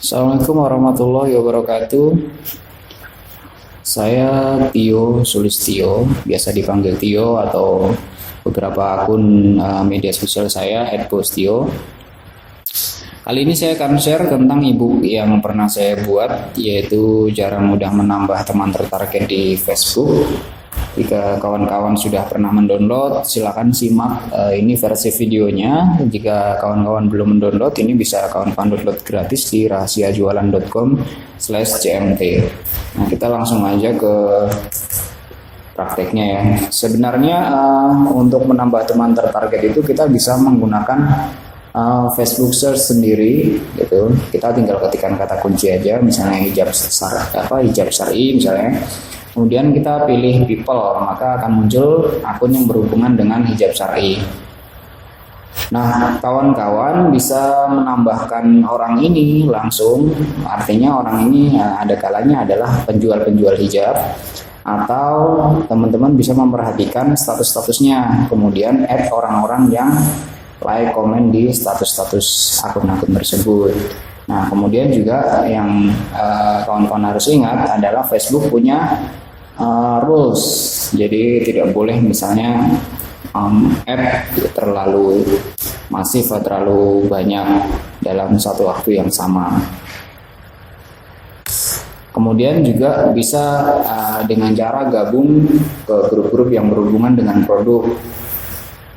Assalamualaikum warahmatullahi wabarakatuh. Saya Tio Sulistio, biasa dipanggil Tio atau beberapa akun media sosial saya @postio. Kali ini saya akan share tentang ebook yang pernah saya buat, yaitu cara mudah menambah teman tertarget di Facebook. Jika kawan-kawan sudah pernah mendownload, silakan simak ini versi videonya. Jika kawan-kawan belum mendownload, ini bisa kawan-kawan download gratis di rahasiajualan.com/cmt. Nah, kita langsung aja ke prakteknya ya. Sebenarnya untuk menambah teman tertarget itu kita bisa menggunakan Facebook search sendiri gitu. Kita tinggal ketikkan kata kunci aja, misalnya hijab syar'i misalnya. Kemudian kita pilih people, maka akan muncul akun yang berhubungan dengan hijab syar'i. Nah, kawan-kawan bisa menambahkan orang ini langsung, artinya orang ini ada kalanya adalah penjual-penjual hijab, atau teman-teman bisa memperhatikan status-statusnya, kemudian add orang-orang yang like, komen di status-status akun-akun tersebut. Nah, kemudian juga yang kawan-kawan harus ingat adalah Facebook punya rules, jadi tidak boleh misalnya add terlalu masif atau terlalu banyak dalam satu waktu yang sama. Kemudian juga bisa dengan cara gabung ke grup-grup yang berhubungan dengan produk,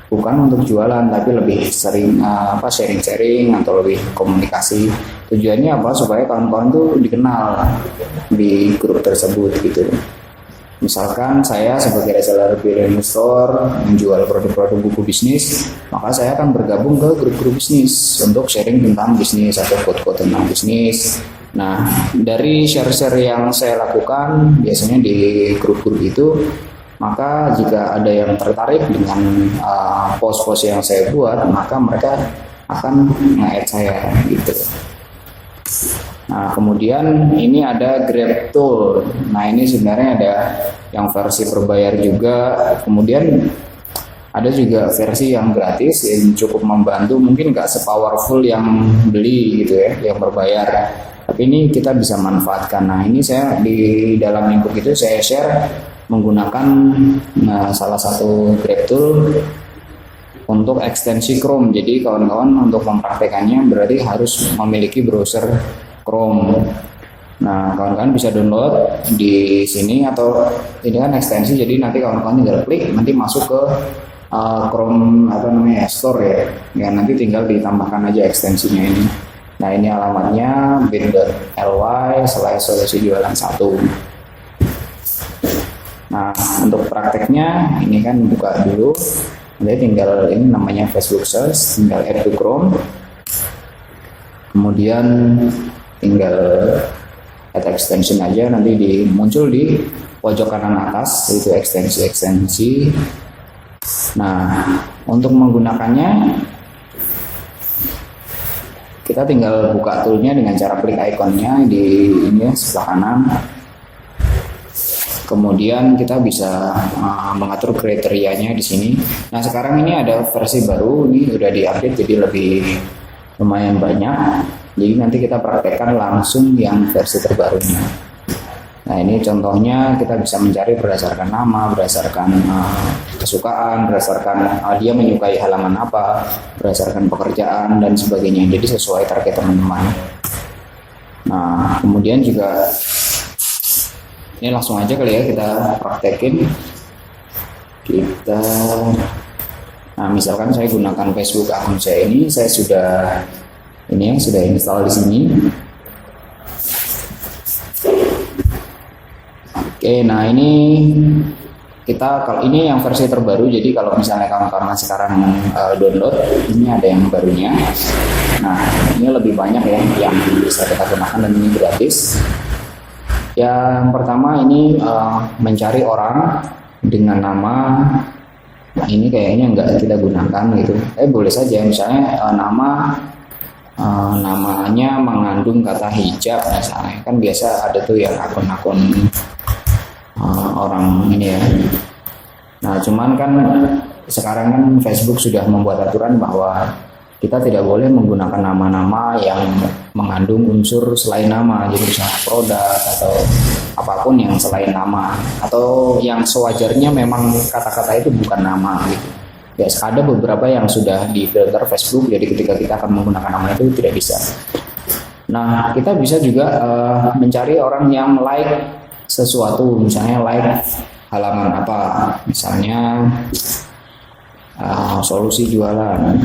bukan untuk jualan tapi lebih sering sharing-sharing atau lebih komunikasi. Tujuannya apa? Supaya kawan-kawan tuh dikenal di grup tersebut gitu. Misalkan saya sebagai reseller investor menjual produk-produk buku bisnis, maka saya akan bergabung ke grup-grup bisnis untuk sharing tentang bisnis atau quote-quote tentang bisnis. Nah, dari share-share yang saya lakukan biasanya di grup-grup itu, maka jika ada yang tertarik dengan post-post yang saya buat, maka mereka akan nge-add saya gitu. Nah, kemudian ini ada Grab Tool. Nah, ini sebenarnya ada yang versi berbayar juga. Kemudian ada juga versi yang gratis yang cukup membantu, mungkin nggak sepowerful yang beli gitu ya, yang berbayar. Tapi ini kita bisa manfaatkan. Nah, ini saya di dalam ebook itu saya share menggunakan salah satu Grab Tool untuk ekstensi Chrome. Jadi kawan-kawan untuk mempraktekannya berarti harus memiliki browser Chrome. Nah, kawan-kawan bisa download di sini, atau ini kan ekstensi, jadi nanti kawan-kawan tinggal klik, nanti masuk ke Chrome Store ya. Ya, nanti tinggal ditambahkan aja ekstensinya ini. Nah, ini alamatnya bit.ly/solusi jualan 1. Nah, untuk prakteknya ini kan buka dulu, nanti tinggal ini namanya Facebook search, tinggal add to Chrome, kemudian tinggal add extension aja, nanti muncul di pojok kanan atas itu ekstensi. Nah, untuk menggunakannya kita tinggal buka toolnya dengan cara klik ikonnya di ini sebelah kanan. Kemudian kita bisa mengatur kriterianya di sini. Nah, sekarang ini ada versi baru, ini udah diupdate jadi lebih lumayan banyak. Jadi nanti kita praktekkan langsung yang versi terbarunya. Nah, ini contohnya kita bisa mencari berdasarkan nama, berdasarkan kesukaan, berdasarkan dia menyukai halaman apa, berdasarkan pekerjaan dan sebagainya. Jadi sesuai target teman-teman. Nah, kemudian juga ini langsung aja kali ya kita praktekin. Nah, misalkan saya gunakan Facebook akun saya ini, saya sudah install di sini. Oke, nah ini kalau ini yang versi terbaru, jadi kalau misalnya kawan-kawan sekarang download, ini ada yang barunya. Nah, ini lebih banyak ya yang bisa kita gunakan dan ini gratis. Yang pertama ini mencari orang dengan nama ini kayaknya nggak kita gunakan gitu. Boleh saja misalnya namanya mengandung kata hijab misalnya, kan biasa ada tuh yang akun-akun orang ini ya. Nah, cuman kan sekarang kan Facebook sudah membuat aturan bahwa kita tidak boleh menggunakan nama-nama yang mengandung unsur selain nama, jadi misalnya produk atau apapun yang selain nama, atau yang sewajarnya memang kata-kata itu bukan nama gitu. Ya, ada beberapa yang sudah di filter Facebook, jadi ketika kita akan menggunakan nama itu tidak bisa. Nah, kita bisa juga mencari orang yang like sesuatu, misalnya like halaman apa, misalnya solusi jualan.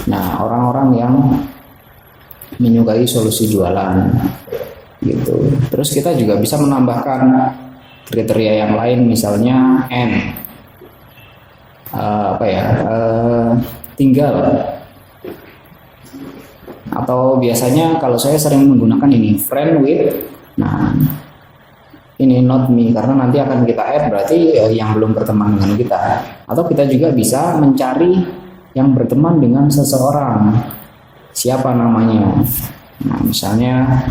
Nah, orang-orang yang menyukai solusi jualan gitu. Terus kita juga bisa menambahkan kriteria yang lain, misalnya tinggal, atau biasanya kalau saya sering menggunakan ini friend with. Nah, ini not me, karena nanti akan kita add berarti yang belum berteman dengan kita. Atau kita juga bisa mencari yang berteman dengan seseorang, siapa namanya. Nah, misalnya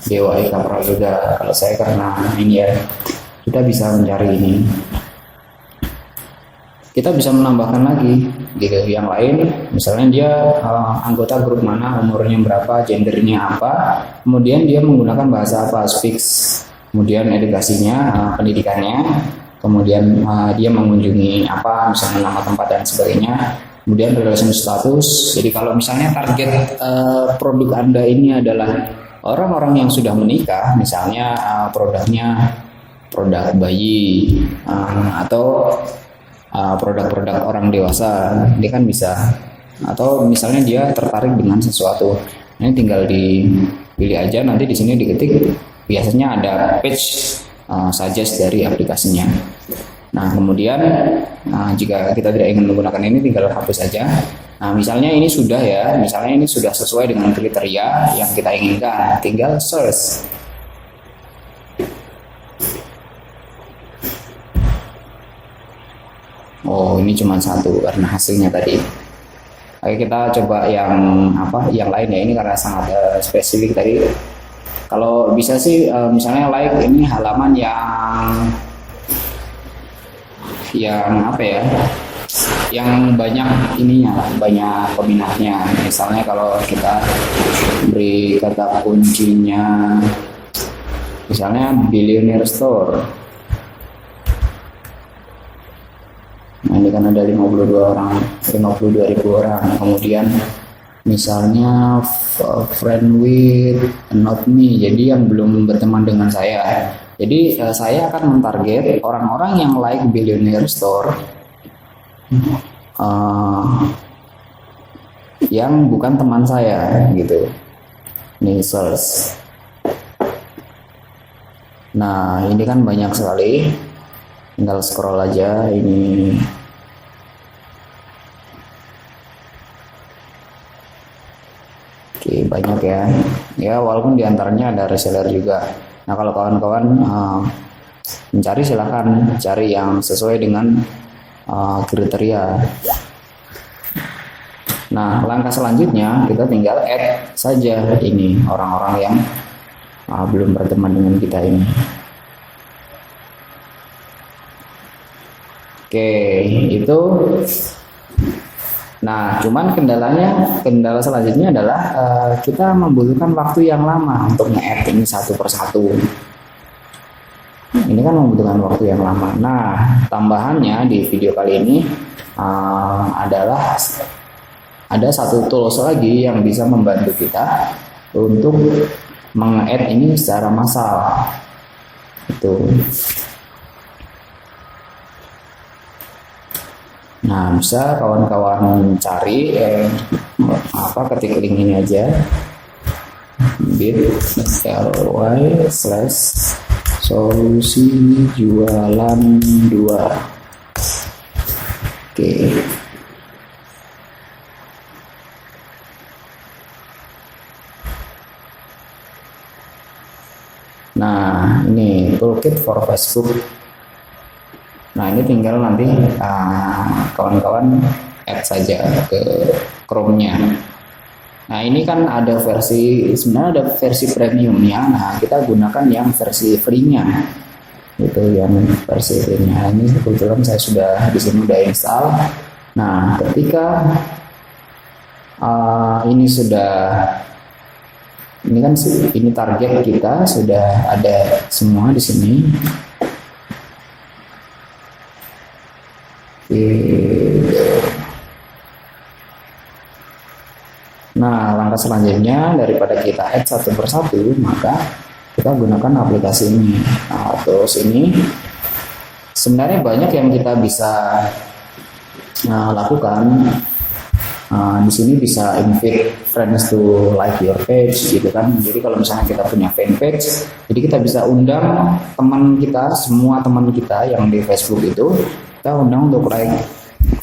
Dewa Eka Prayoga, kalau saya karena ini ya, kita bisa mencari ini. Kita bisa menambahkan lagi gitu yang lain, misalnya dia anggota grup mana, umurnya berapa, gendernya apa, kemudian dia menggunakan bahasa apa, speaks, kemudian edukasinya, pendidikannya, kemudian dia mengunjungi apa, misalnya nama tempat dan sebagainya, kemudian relation status. Jadi kalau misalnya target produk Anda ini adalah orang-orang yang sudah menikah, misalnya produknya produk bayi atau produk-produk orang dewasa, dia kan bisa. Atau misalnya dia tertarik dengan sesuatu, ini tinggal dipilih aja, nanti di sini diketik, biasanya ada page suggest dari aplikasinya. Nah, kemudian jika kita tidak ingin menggunakan ini, tinggal hapus saja. Nah, misalnya ini sudah ya, misalnya ini sudah sesuai dengan kriteria yang kita inginkan, tinggal search. Oh, ini cuma satu karena hasilnya tadi. Oke, kita coba yang lain ya, ini karena sangat spesifik tadi. Kalau bisa sih misalnya like ini halaman yang banyak ininya, banyak peminatnya. Misalnya kalau kita beri kata kuncinya misalnya Billionaire Store. Nah, ini kan ada 52 ribu orang. Kemudian misalnya friend with not me, jadi yang belum berteman dengan saya. Jadi saya akan mentarget orang-orang yang like Billionaire Store yang bukan teman saya gitu. Ini search. Nah, ini kan banyak sekali. Tinggal scroll aja ini. Oke, banyak ya. Ya, walaupun diantaranya ada reseller juga. Nah, kalau kawan-kawan mencari, silakan cari yang sesuai dengan kriteria. Nah, langkah selanjutnya kita tinggal add saja ini orang-orang yang belum berteman dengan kita ini. Oke, itu. Nah, cuman kendala selanjutnya adalah kita membutuhkan waktu yang lama untuk nge-add ini satu persatu. Ini kan membutuhkan waktu yang lama. Nah, tambahannya di video kali ini adalah ada satu tools lagi yang bisa membantu kita untuk meng-add ini secara massal. Itu. Nah, bisa kawan-kawan cari ketik link ini aja, bit.ly/solusi jualan 2. Oke. Nah, ini toolkit for Facebook. Nah, ini tinggal nanti kawan-kawan add saja ke Chrome-nya. Nah, ini kan ada sebenarnya ada versi premiumnya. Nah, kita gunakan yang versi free-nya. Itu yang versi free-nya. Ini kebetulan saya sudah di sini udah install. Nah, ketika ini kan ini target kita sudah ada semua di sini. Nah, langkah selanjutnya daripada kita add satu persatu, maka kita gunakan aplikasi ini. Nah, terus ini sebenarnya banyak yang kita bisa lakukan. Di sini bisa invite friends to like your page gitu kan. Jadi kalau misalnya kita punya fanpage, jadi kita bisa undang teman kita, semua teman kita yang di Facebook itu, kita undang untuk like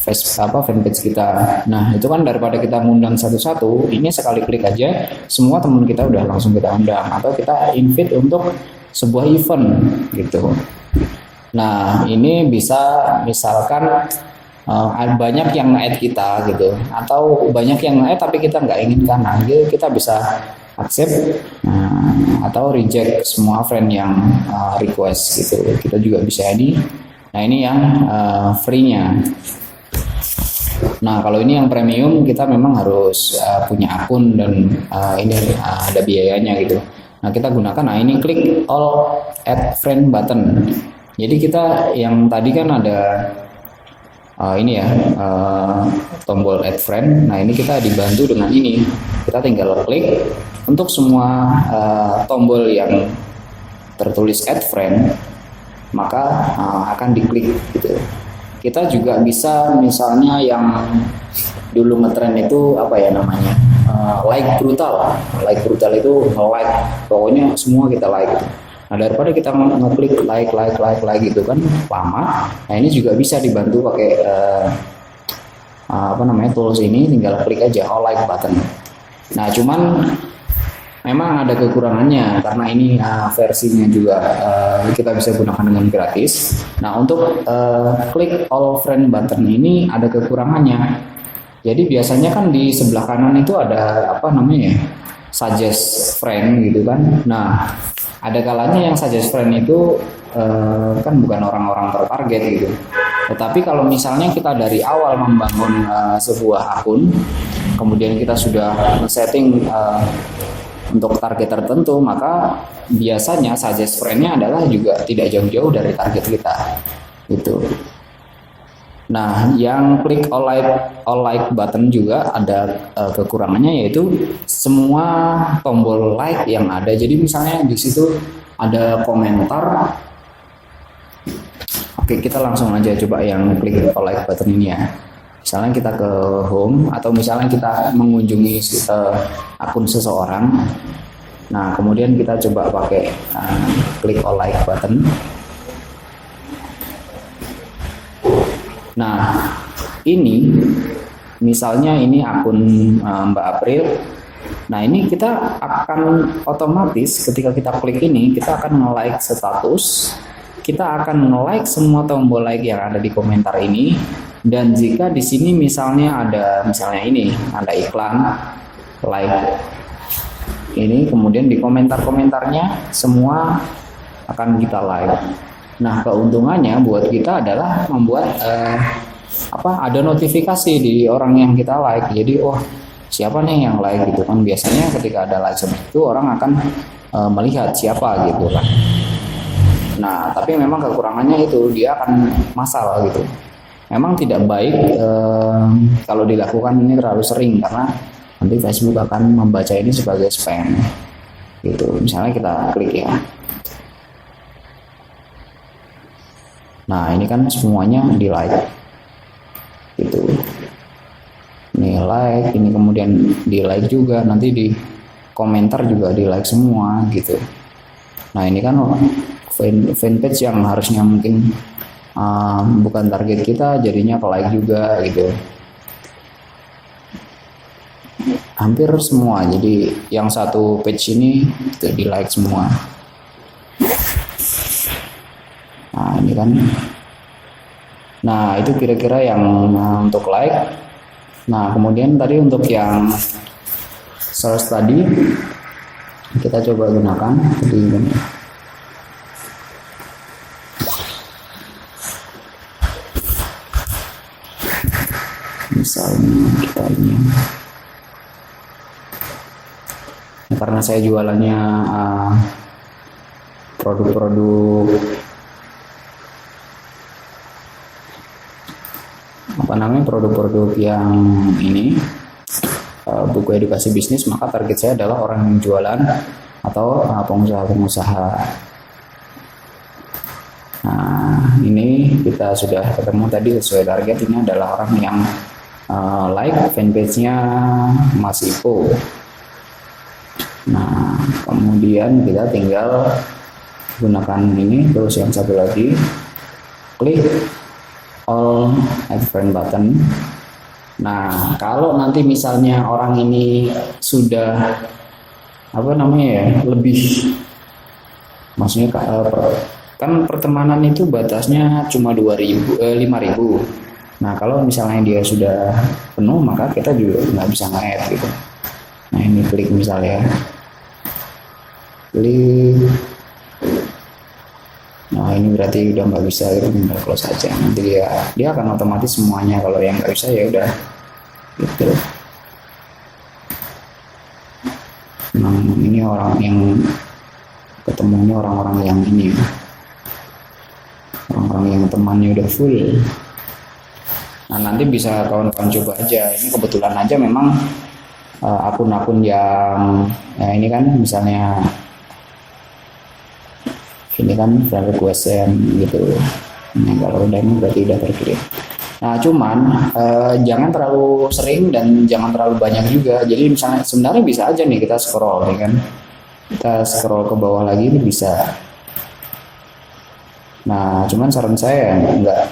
fanpage kita. Nah, itu kan daripada kita ngundang satu-satu, ini sekali klik aja semua teman kita udah langsung kita undang, atau kita invite untuk sebuah event gitu. Nah, ini bisa misalkan banyak yang nge-add kita gitu, atau banyak yang nge-add tapi kita nggak inginkan, nah gitu kita bisa accept atau reject semua friend yang request gitu. Kita juga bisa ini. Nah, ini yang free-nya. Nah, kalau ini yang premium kita memang harus punya akun dan ini ada biayanya gitu. Nah, kita gunakan, nah ini klik all add friend button. Jadi kita yang tadi kan ada ini ya tombol add friend. Nah, ini kita dibantu dengan ini. Kita tinggal klik untuk semua tombol yang tertulis add friend, maka akan diklik gitu. Kita juga bisa misalnya yang dulu ngetrend itu apa ya namanya, like brutal itu nge-like, pokoknya semua kita like gitu. Nah, daripada kita ngeklik like gitu kan lama. Nah, ini juga bisa dibantu pakai tools ini, tinggal klik aja all like button. Nah, cuman memang ada kekurangannya karena ini versinya juga kita bisa gunakan dengan gratis. Nah, untuk klik all friend button ini ada kekurangannya. Jadi biasanya kan di sebelah kanan itu ada suggest friend gitu kan. Nah, ada kalanya yang suggest friend itu kan bukan orang-orang tertarget gitu. Tetapi kalau misalnya kita dari awal membangun sebuah akun, kemudian kita sudah setting untuk target tertentu, maka biasanya suggest friend-nya adalah juga tidak jauh-jauh dari target kita gitu. Nah, yang klik all like button juga ada kekurangannya, yaitu semua tombol like yang ada. Jadi misalnya di situ ada komentar. Oke, kita langsung aja coba yang klik all like button ini ya. Misalnya kita ke home, atau misalnya kita mengunjungi akun seseorang. Nah, kemudian kita coba pakai klik all like button. Nah, ini misalnya ini akun Mbak April. Nah, ini kita akan otomatis ketika kita klik ini, kita akan nge-like status, kita akan nge-like semua tombol like yang ada di komentar ini. Dan jika di sini misalnya ada iklan like ini, kemudian di komentarnya semua akan kita like. Nah, keuntungannya buat kita adalah membuat ada notifikasi di orang yang kita like. Jadi siapa nih yang like gitu kan. Biasanya ketika ada like seperti itu, orang akan melihat siapa gitu kan. Nah, tapi memang kekurangannya itu dia akan masalah gitu. Memang tidak baik kalau dilakukan ini terlalu sering, karena nanti Facebook akan membaca ini sebagai spam gitu. Misalnya kita klik ya. Nah, ini kan semuanya di like gitu. Ini like, ini kemudian di like juga, nanti di komentar juga di like semua gitu. Nah, ini kan fanpage yang harusnya mungkin bukan target kita, jadinya ke like juga gitu. Hampir semua, jadi yang satu page ini itu di like semua. Nah, ini kan. Nah, itu kira-kira yang untuk like. Nah, kemudian tadi untuk yang search tadi kita coba gunakan tadi. ini. Karena saya jualannya produk-produk produk-produk yang ini buku edukasi bisnis, maka target saya adalah orang yang jualan atau pengusaha-pengusaha. Nah, ini kita sudah ketemu tadi sesuai target. Ini adalah orang yang like fanpage-nya Mas Ipo. Nah, kemudian kita tinggal gunakan ini, terus yang satu lagi klik all add friend button. Nah, kalau nanti misalnya orang ini sudah lebih, maksudnya kan pertemanan itu batasnya cuma 5.000. Nah, kalau misalnya dia sudah penuh, maka kita juga nggak bisa nge-add gitu. Nah, ini klik misalnya, klik. Nah, ini berarti udah nggak bisa, itu tinggal close aja. Nanti dia akan otomatis semuanya. Kalau yang nggak bisa ya udah gitu. Nah, ini orang yang ketemunya orang-orang yang ini, orang-orang yang temannya udah full. Nah, nanti bisa kawan-kawan coba aja. Ini kebetulan aja memang akun-akun yang ini kan, misalnya ini kan friend request gitu. Nah, kalau udah ini berarti udah terkirim. Nah, cuman jangan terlalu sering dan jangan terlalu banyak juga. Jadi misalnya sebenarnya bisa aja nih kita scroll, ya kan? Kita scroll ke bawah lagi ini bisa. Nah, cuman saran saya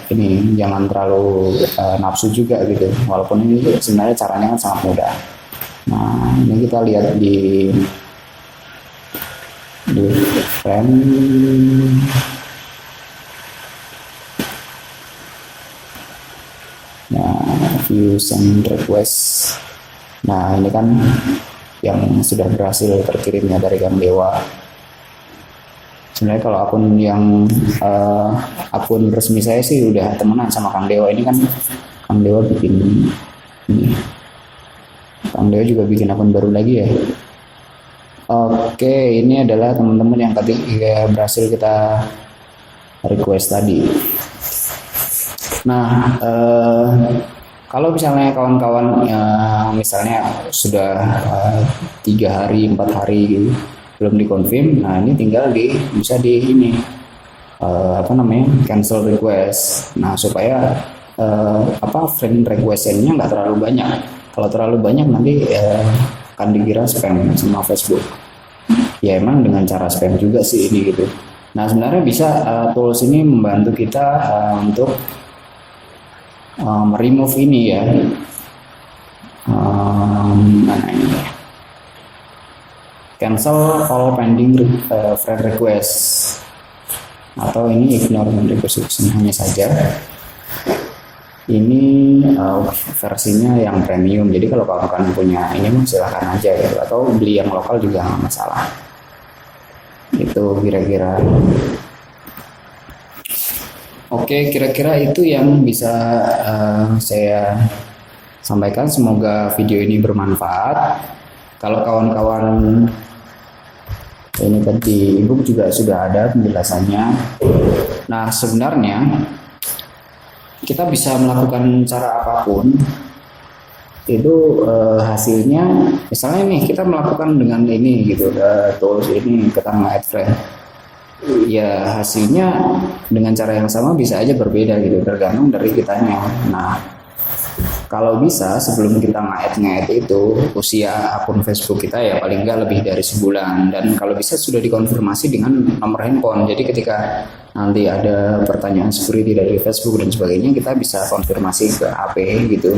ini jangan terlalu nafsu juga gitu. Walaupun ini sebenarnya caranya kan sangat mudah. Nah, ini kita lihat di friend. Nah, views and request. Nah, ini kan yang sudah berhasil terkirimnya dari Kang Dewa. Sebenarnya kalau akun resmi saya sih udah temenan sama Kang Dewa. Ini kan Kang Dewa bikin ini. Kang Dewa juga bikin akun baru lagi ya. Oke, ini adalah teman-teman yang tadi berhasil kita request tadi. Nah, kalau misalnya kawan-kawan misalnya sudah 3 hari, 4 hari gitu, belum dikonfirm, nah ini tinggal bisa di ini cancel request. Nah, supaya friend request-nya nggak terlalu banyak. Kalau terlalu banyak nanti akan dikira spam sama Facebook. Ya emang dengan cara spam juga sih ini gitu. Nah, sebenarnya bisa tools ini membantu kita untuk remove ini ya. Mana ini? Cancel all pending friend request, atau ini ignore request hanya saja. Ini versinya yang premium. Jadi kalau kawan-kawan punya ini silahkan aja ya, atau beli yang lokal juga nggak masalah. Itu kira-kira. Oke, kira-kira itu yang bisa saya sampaikan. Semoga video ini bermanfaat. Kalau kawan-kawan ini tadi ebook juga sudah ada penjelasannya. Nah, sebenarnya kita bisa melakukan cara apapun itu hasilnya, misalnya nih kita melakukan dengan ini gitu, tools ini kita nge-add friend, ya hasilnya dengan cara yang sama bisa aja berbeda gitu, tergantung dari kitanya. Nah, kalau bisa sebelum kita nge-add itu usia akun Facebook kita ya paling nggak lebih dari sebulan, dan kalau bisa sudah dikonfirmasi dengan nomor handphone. Jadi ketika nanti ada pertanyaan security dari Facebook dan sebagainya, kita bisa konfirmasi ke HP gitu.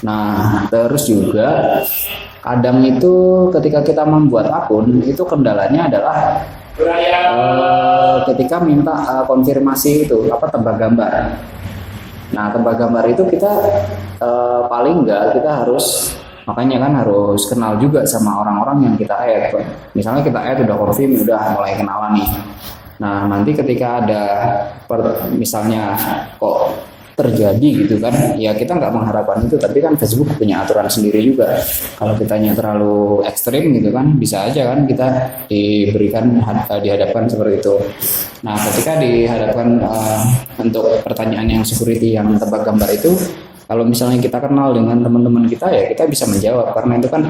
Nah, terus juga kadang itu ketika kita membuat akun itu kendalanya adalah ketika minta konfirmasi itu tebak gambar. Nah, tebak gambar itu kita paling enggak kita harus, makanya kan harus kenal juga sama orang-orang yang kita add. Misalnya kita add udah confirm, udah mulai kenalan nih. Nah, nanti ketika ada misalnya kok terjadi gitu kan. Ya kita nggak mengharapkan itu, tapi kan Facebook punya aturan sendiri juga. Kalau kitanya terlalu ekstrim gitu kan, bisa aja kan kita dihadapkan seperti itu. Nah, ketika dihadapkan untuk pertanyaan yang security yang tebak gambar itu, kalau misalnya kita kenal dengan teman-teman kita, ya kita bisa menjawab, karena itu kan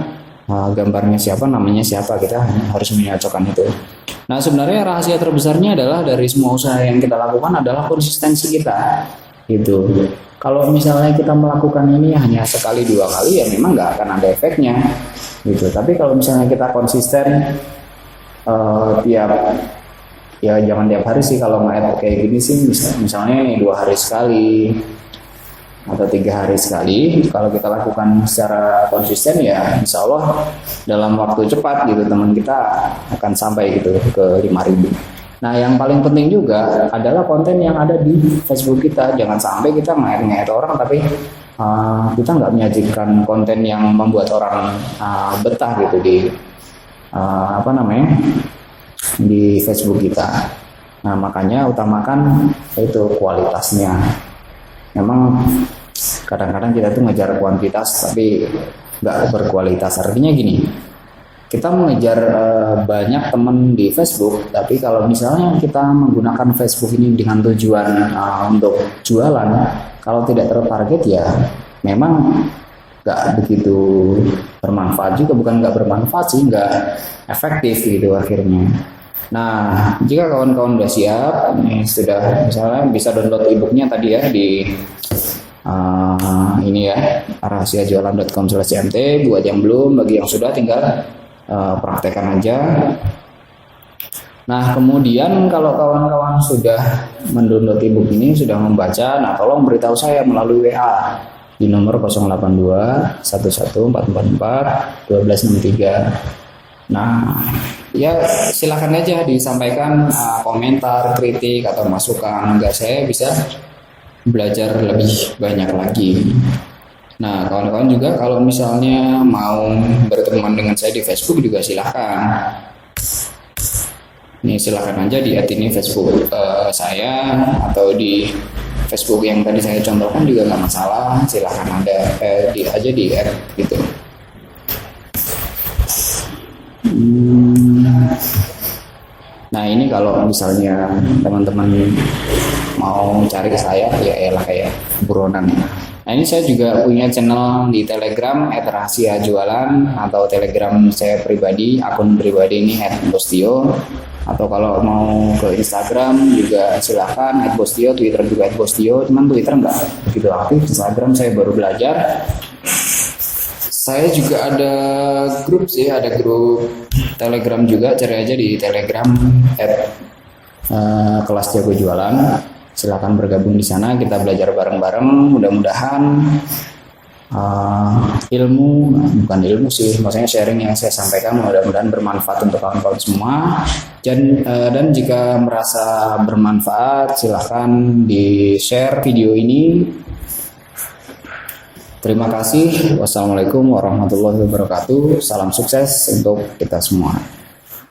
gambarnya siapa, namanya siapa, kita harus menyocokkan itu. Nah, sebenarnya rahasia terbesarnya adalah dari semua usaha yang kita lakukan adalah konsistensi kita, gitu. Kalau misalnya kita melakukan ini hanya sekali dua kali, ya memang nggak akan ada efeknya, gitu. Tapi kalau misalnya kita konsisten tiap, ya jangan tiap hari sih, kalau nge-add kayak gini sih, misalnya 2 hari sekali atau 3 hari sekali, kalau kita lakukan secara konsisten, ya insya Allah dalam waktu cepat gitu teman kita akan sampai gitu ke 5.000. Nah, yang paling penting juga adalah konten yang ada di Facebook kita. Jangan sampai kita nge-add orang tapi kita nggak menyajikan konten yang membuat orang betah gitu di di Facebook kita. Nah, makanya utamakan itu kualitasnya. Memang kadang-kadang kita tuh ngejar kuantitas tapi nggak berkualitas. Artinya gini, kita mengejar banyak teman di Facebook, tapi kalau misalnya kita menggunakan Facebook ini dengan tujuan untuk jualan, kalau tidak tertarget ya memang nggak begitu bermanfaat juga. Bukan nggak bermanfaat sih, nggak efektif gitu akhirnya. Nah, jika kawan-kawan udah siap, sudah misalnya bisa download e-booknya tadi ya di ini ya, rahasiajualan.com/mt. Buat yang belum, bagi yang sudah tinggal praktekkan aja. Nah, kemudian kalau kawan-kawan sudah mendownload e-book ini, sudah membaca, nah tolong beritahu saya melalui WA di nomor 082 11444 1263. Nah, ya silakan aja disampaikan komentar, kritik atau masukan agar saya bisa belajar lebih banyak lagi. Nah, kawan-kawan juga kalau misalnya mau berteman dengan saya di Facebook juga silakan. Ini silakan aja di ini Facebook saya, atau di Facebook yang tadi saya contohkan juga nggak masalah. Silakan ada aja di add gitu. Nah, ini kalau misalnya teman-teman mau cari ke saya, ya elah kayak buronan. Nah, ini saya juga punya channel di Telegram @rahasiajualan, atau Telegram saya pribadi, akun pribadi ini @bostio. Atau kalau mau ke Instagram juga silakan @bostio, Twitter juga @bostio. Cuman Twitter nggak begitu aktif, Instagram saya baru belajar. Saya juga ada grup sih, ada grup Telegram juga, cari aja di Telegram kelas jago jualan. Silakan bergabung di sana, kita belajar bareng-bareng. Mudah-mudahan bukan ilmu sih, maksudnya sharing yang saya sampaikan mudah-mudahan bermanfaat untuk kawan-kawan semua. Dan jika merasa bermanfaat, silakan di-share video ini. Terima kasih. Wassalamualaikum warahmatullahi wabarakatuh. Salam sukses untuk kita semua.